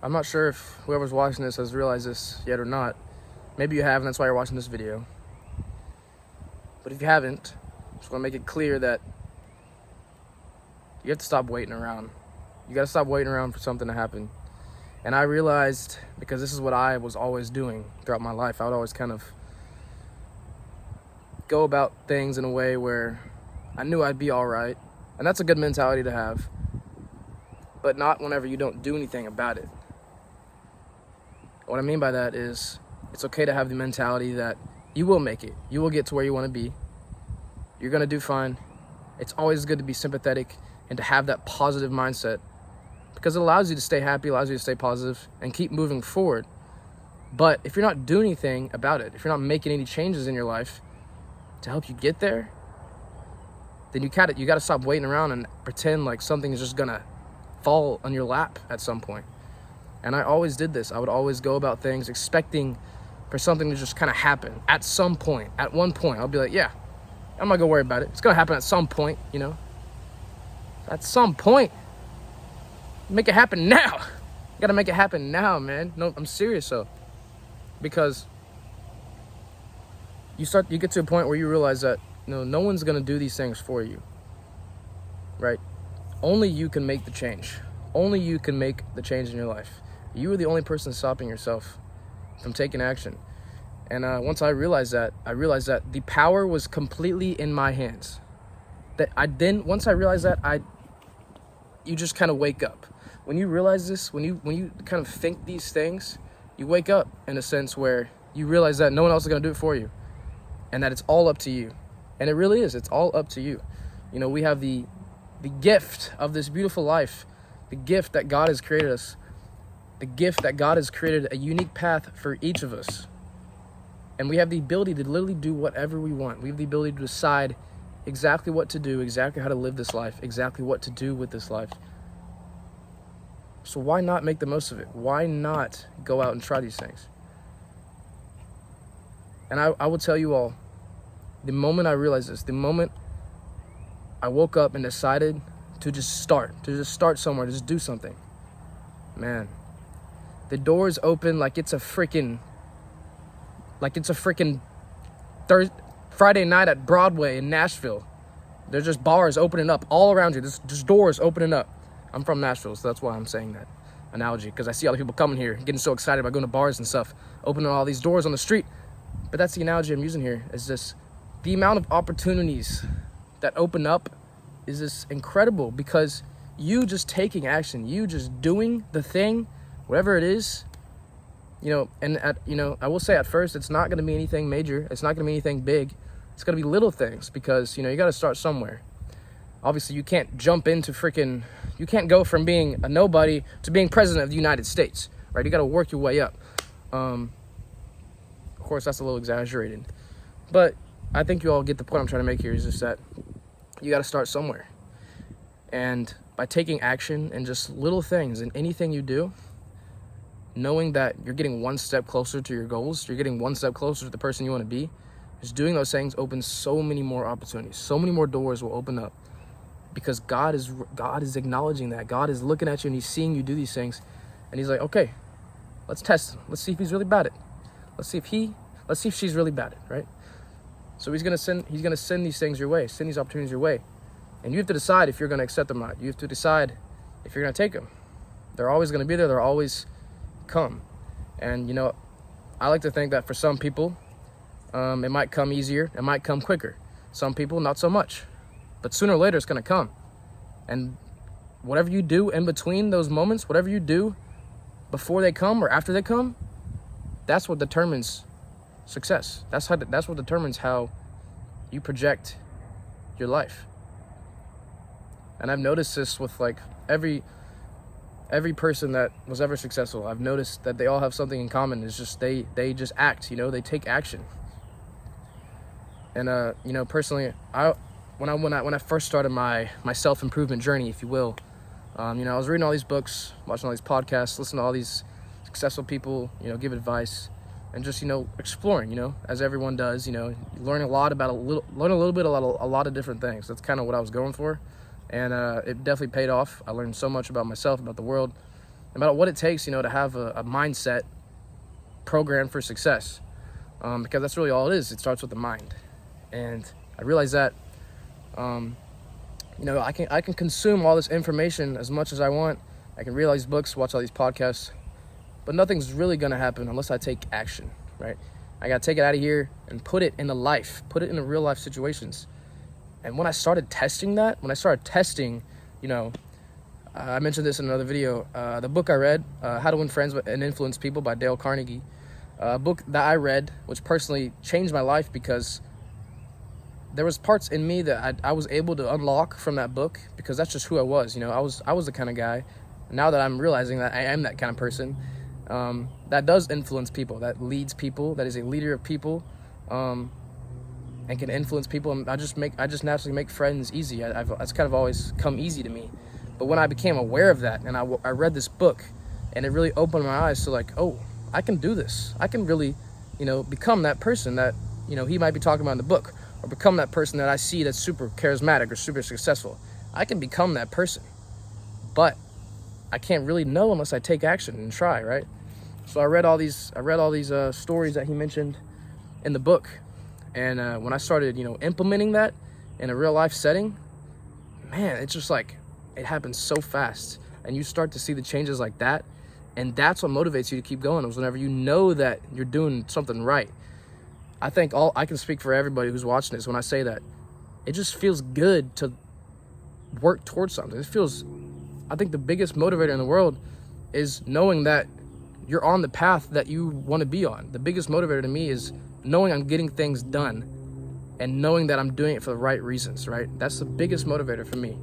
I'm not sure if whoever's watching this has realized this yet or not. Maybe you have, and that's why you're watching this video. But if you haven't, I just want to make it clear that you have to stop waiting around. You got to stop waiting around for something to happen. And I realized, because this is what I was always doing throughout my life, I would always kind of go about things in a way where I knew I'd be all right. And that's a good mentality to have. But not whenever you don't do anything about it. What I mean by that is, it's okay to have the mentality that you will make it. You will get to where you want to be. You're going to do fine. It's always good to be sympathetic and to have that positive mindset, because it allows you to stay happy, allows you to stay positive and keep moving forward. But if you're not doing anything about it, if you're not making any changes in your life to help you get there, then you got to stop waiting around and pretend like something is just going to fall on your lap at some point. And I always did this. I would always go about things expecting for something to just kind of happen at some point. At one point, I'll be like, yeah, I'm not gonna worry about it. It's gonna happen at some point, you know? At some point. Make it happen now. You gotta make it happen now, man. No, I'm serious though. Because you get to a point where you realize that, no one's gonna do these things for you. Right? Only you can make the change. Only you can make the change in your life. You are the only person stopping yourself from taking action. And once I realized that the power was completely in my hands. Once I realized that, you just kind of wake up. When you realize this, when you kind of think these things, you wake up in a sense where you realize that no one else is going to do it for you, and that it's all up to you. And it really is. It's all up to you. We have the gift of this beautiful life, the gift that God has created us, the gift that God has created a unique path for each of us. And we have the ability to literally do whatever we want. We have the ability to decide exactly what to do, exactly how to live this life, exactly what to do with this life. So why not make the most of it? Why not go out and try these things? And I will tell you all, the moment I realized this, the moment I woke up and decided to just start somewhere, to just do something, man, the doors open like it's a freaking Friday night at Broadway in Nashville. There's just bars opening up all around you. There's just doors opening up. I'm from Nashville, so that's why I'm saying that analogy, because I see all the people coming here, getting so excited about going to bars and stuff, opening all these doors on the street. But that's the analogy I'm using here, is just the amount of opportunities that open up is just incredible, because you just taking action, you just doing the thing, whatever it is, I will say at first, it's not going to be anything major. It's not going to be anything big. It's going to be little things, because, you got to start somewhere. Obviously, you can't you can't go from being a nobody to being president of the United States, right? You got to work your way up. Of course, that's a little exaggerated, but I think you all get the point I'm trying to make here, is just that you got to start somewhere. And by taking action and just little things in anything you do, knowing that you're getting one step closer to your goals, you're getting one step closer to the person you want to be, just doing those things opens so many more opportunities. So many more doors will open up, because God is acknowledging that. God is looking at you and he's seeing you do these things, and he's like, okay, let's test him. Let's see if he's really bad at it. Let's see if she's really bad at it, right? So he's gonna send these things your way, send these opportunities your way. And you have to decide if you're gonna accept them or not. You have to decide if you're gonna take them. They're always gonna be there, they're always come. And I like to think that for some people, it might come easier, it might come quicker. Some people, not so much. But sooner or later, it's going to come. And whatever you do in between those moments, whatever you do before they come or after they come, that's what determines success. That's what determines how you project your life. And I've noticed this with every person that was ever successful. I've noticed that they all have something in common. It's just they just act, they take action. And personally, when I first started my self-improvement journey, if you will, I was reading all these books, watching all these podcasts, listening to all these successful people, give advice, and just exploring, as everyone does, you learn a lot about a lot of different things. That's kind of what I was going for, and it definitely paid off. I learned so much about myself, about the world, about what it takes, you know, to have a mindset programmed for success. Because that's really all it is. It starts with the mind. And I realized that, you know, I can consume all this information as much as I want. I can read all these books, watch all these podcasts, but nothing's really going to happen unless I take action, right? I got to take it out of here and put it into life, put it into real life situations. And when I started testing, you know, I mentioned this in another video, the book I read, How to Win Friends and Influence People by Dale Carnegie, a book that I read, which personally changed my life because there was parts in me that I was able to unlock from that book, because that's just who I was. You know, I was the kind of guy, now that I'm realizing that I am that kind of person, that does influence people, that leads people, that is a leader of people, and can influence people. And I just naturally make friends easy. That's kind of always come easy to me. But when I became aware of that, and I read this book, and it really opened my eyes to like, oh, I can do this. I can really, you know, become that person that, you know, he might be talking about in the book, or become that person that I see that's super charismatic or super successful. I can become that person, but I can't really know unless I take action and try, right? So I read all these stories that he mentioned in the book, and when I started, you know, implementing that in a real life setting, man, it's just like it happens so fast, and you start to see the changes like that, and that's what motivates you to keep going. Is whenever you know that you're doing something right. I think I can speak for everybody who's watching this when I say that it just feels good to work towards something. I think the biggest motivator in the world is knowing that you're on the path that you want to be on. The biggest motivator to me is knowing I'm getting things done and knowing that I'm doing it for the right reasons, right? That's the biggest motivator for me.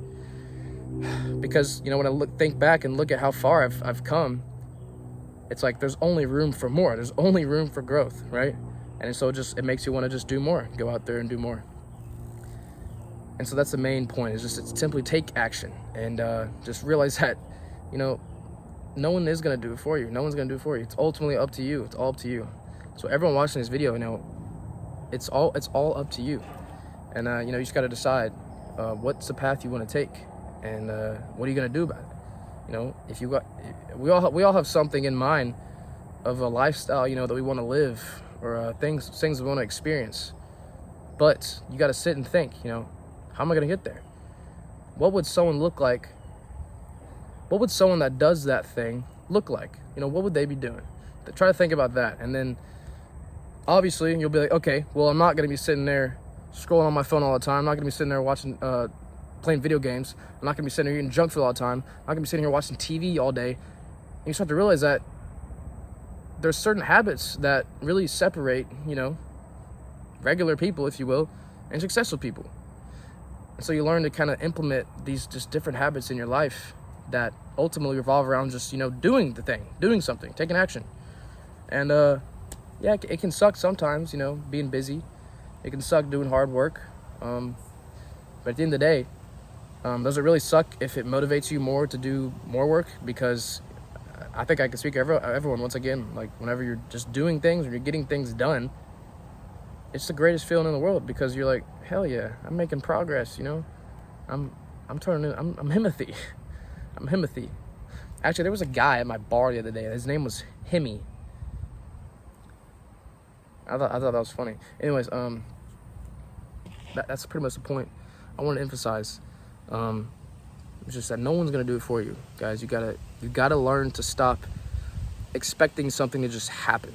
Because, you know, when I think back and look at how far I've come, it's like there's only room for more. There's only room for growth, right? And so it makes you want to just do more, go out there and do more. And so that's the main point, is just simply take action and just realize that, you know, no one is going to do it for you. No one's going to do it for you. It's ultimately up to you. It's all up to you. So everyone watching this video, you know, it's all up to you. And, you know, you just got to decide what's the path you want to take, and what are you going to do about it? You know, we all have something in mind of a lifestyle, you know, that we want to live, or things we want to experience. But you got to sit and think, you know, how am I going to get there? What would someone look like? What would someone that does that thing look like? You know, what would they be doing? Try to think about that. And then obviously you'll be like, okay, well, I'm not going to be sitting there scrolling on my phone all the time. I'm not going to be sitting there watching, playing video games. I'm not going to be sitting here eating junk food all the time. I'm not going to be sitting here watching TV all day. And you start to realize that there's certain habits that really separate, you know, regular people, if you will, and successful people. And so you learn to kind of implement these just different habits in your life that ultimately revolve around just, you know, doing something, taking action. And yeah, it can suck sometimes, you know, being busy. It can suck doing hard work. But at the end of the day, does it really suck if it motivates you more to do more work? Because I think I can speak for everyone once again. Like, whenever you're just doing things, when you're getting things done, it's the greatest feeling in the world, because you're like, hell yeah, I'm making progress, you know? I'm Himothy. I'm Himothy. Actually, there was a guy at my bar the other day. His name was Himmy. I thought that was funny. Anyways, that's pretty much the point I want to emphasize. It's just that no one's gonna do it for you, guys. You gotta learn to stop expecting something to just happen.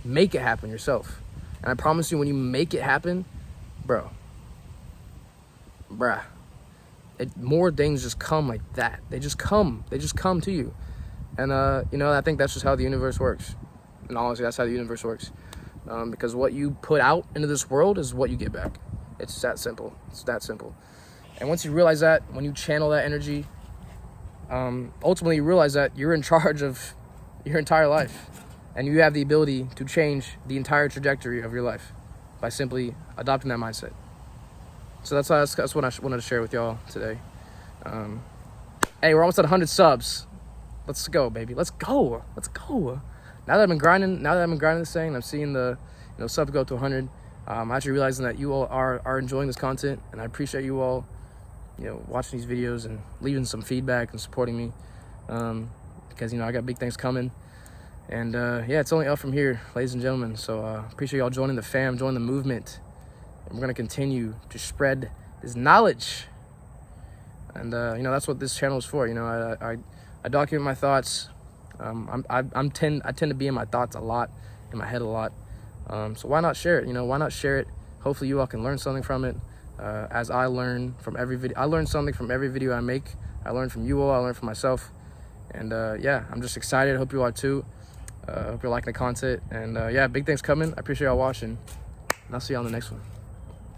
Make it happen yourself. And I promise you, when you make it happen, bruh, more things just come like that. They just come to you. And you know, I think that's just how the universe works. And honestly, that's how the universe works. Because what you put out into this world is what you get back. It's that simple. And once you realize that, when you channel that energy, ultimately you realize that you're in charge of your entire life, and you have the ability to change the entire trajectory of your life by simply adopting that mindset. So that's what I wanted to share with y'all today. Hey, we're almost at 100 subs. Let's go, baby. Let's go. Now that I've been grinding this thing, and I'm seeing the subs go to 100. I'm actually realizing that you all are enjoying this content, and I appreciate you all, watching these videos and leaving some feedback and supporting me. because, you know, I got big things coming. And yeah, it's only up from here, ladies and gentlemen. So appreciate y'all joining the fam, joining the movement. And we're going to continue to spread this knowledge. And, you know, that's what this channel is for. You know, I document my thoughts. I tend to be in my thoughts a lot, in my head a lot. So why not share it? You know, why not share it? Hopefully you all can learn something from it. As I learn from every video, I learn something from every video I make. I learn from you all, I learn from myself. And yeah, I'm just excited. Hope you are too. Hope you're liking the content. And yeah, big things coming. I appreciate y'all watching. And I'll see you on the next one.